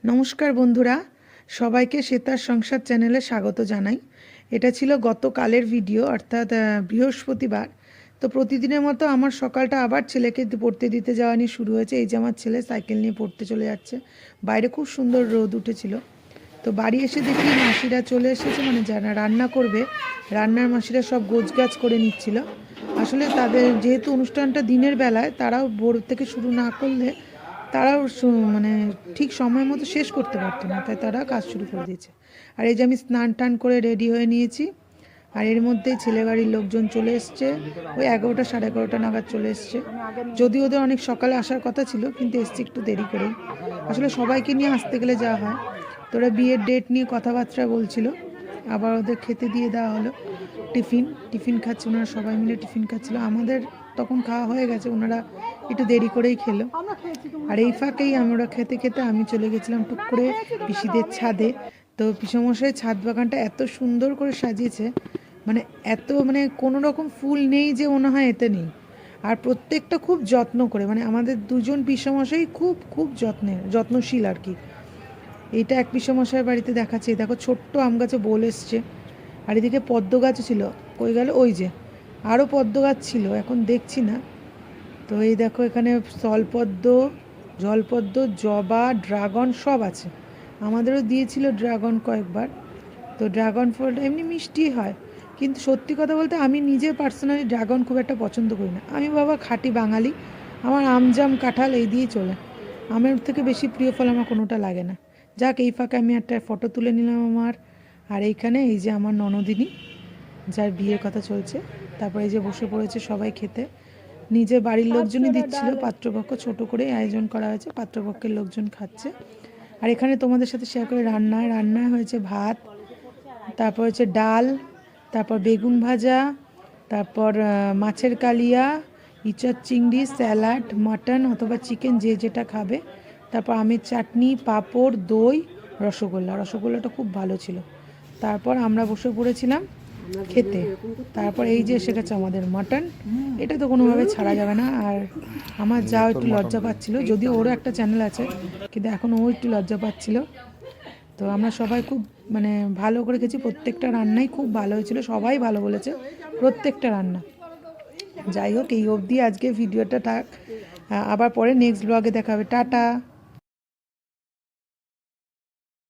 নমস্কার বন্ধুরা, সবাইকে সেতার সংসার চ্যানেলে স্বাগত জানাই। এটা ছিল গতকালের ভিডিও, অর্থাৎ বৃহস্পতিবার। তো প্রতিদিনের মতো আমার সকালটা আবার ছেলেকে পড়তে দিতে যাওয়া নিয়ে শুরু হয়েছে। এই যে আমার ছেলে সাইকেল নিয়ে পড়তে চলে যাচ্ছে। বাইরে খুব সুন্দর রোদ উঠেছিল। তো বাড়ি এসে দেখি মাসিরা চলে এসেছে, মানে যারা রান্না করবে, রান্নার মাসিরা সব গোছগাছ করে নিচ্ছিল। আসলে তাদের যেহেতু অনুষ্ঠানটা দিনের বেলায়, তারাও ভোর থেকে শুরু না করলে তারাও মানে ঠিক সময় মতো শেষ করতে পারতো না, তাই তারা কাজ শুরু করে দিয়েছে। আর এই যে আমি স্নান টান করে রেডি হয়ে নিয়েছি, আর এর মধ্যেই ছেলে বাড়ির লোকজন চলে এসছে। ওই 11টা 11:30 নাগাদ চলে এসছে। যদিও ওদের অনেক সকালে আসার কথা ছিল, কিন্তু এসছে একটু দেরি করেই। আসলে সবাইকে নিয়ে আসতে গেলে যা হয়। তোরা বিয়ের ডেট নিয়ে কথাবার্তা বলছিল, আবার ওদের খেতে দিয়ে দেওয়া হলো। টিফিন খাচ্ছে, ওনারা সবাই মিলে টিফিন খাচ্ছিল। আমাদের তখন খাওয়া হয়ে গেছে, ওনারা একটু দেরি করেই খেলো। আর এই ফাঁকেই আমরা খেতে খেতে আমি চলে গেছিলাম টুক করে পিসিদের ছাদে। তো পিসমশাই ছাদ বাগানটা এত সুন্দর করে সাজিয়েছে, মানে এত মানে কোনো রকম ফুল নেই যে মনে হয় এতে নেই। আর প্রত্যেকটা খুব যত্ন করে, মানে আমাদের দুজন পিসমশাই খুব খুব যত্নশীল আর কি। এইটা এক পিসমশাইয়ের বাড়িতে দেখাচ্ছে, দেখো ছোট্ট আম গাছে বোল এসছে। আর এদিকে পদ্ম গাছও ছিল, কই গেল ওই যে, আরও পদ্ম গাছ ছিল, এখন দেখছি না। তো এই দেখো এখানে স্থলপদ্ম, জলপদ্ম, জবা, ড্রাগন সব আছে। আমাদেরও দিয়েছিল ড্রাগন কয়েকবার। তো ড্রাগন ফলটা এমনি মিষ্টি হয়, কিন্তু সত্যি কথা বলতে আমি নিজে পার্সোনালি ড্রাগন খুব একটা পছন্দ করি না। আমি বাবা খাঁটি বাঙালি, আমার আম জাম কাঁঠাল এই দিয়েই চলে। আমের থেকে বেশি প্রিয় ফল আমার কোনোটা লাগে না। যাক, এই ফাঁকে আমি একটা ফটো তুলে নিলাম আমার। আর এইখানে এই যে আমার ননদিনী, যার বিয়ের কথা চলছে। তারপরে এই যে বসে পড়েছে সবাই খেতে। নিজের বাড়ির লোকজনই দিচ্ছিল, পাত্রপক্ষ ছোট করে আয়োজন করা হয়েছে, পাত্রপক্ষের লোকজন খাচ্ছে। আর এখানে তোমাদের সাথে শেয়ার করে রান্না হয়েছে ভাত, তারপর হচ্ছে ডাল, তারপর বেগুন ভাজা, তারপর মাছের কালিয়া, ইঁচড় চিংড়ি, স্যালাড, মাটন অথবা চিকেন, যে যেটা খাবে। তারপর আমের চাটনি, পাঁপড়, দই, রসগোল্লাটা খুব ভালো ছিল। তারপর আমরা বসে পড়েছিলাম খেতে। তারপর এই যে এসে গেছে আমাদের মাটন, এটা তো কোনোভাবে ছাড়া যাবে না। আর আমার যাও একটু লজ্জা পাচ্ছিল, যদিও ওরও একটা চ্যানেল আছে, কিন্তু এখন ও একটু লজ্জা পাচ্ছিল। তো আমরা সবাই খুব মানে ভালো করে খেয়েছি, প্রত্যেকটা রান্নাই খুব ভালো হয়েছিল, সবাই ভালো বলেছে প্রত্যেকটা রান্না। যাই হোক, এই অবধি আজকে ভিডিওটা থাক, আবার পরে নেক্সট ব্লগে দেখা হবে। টাটা।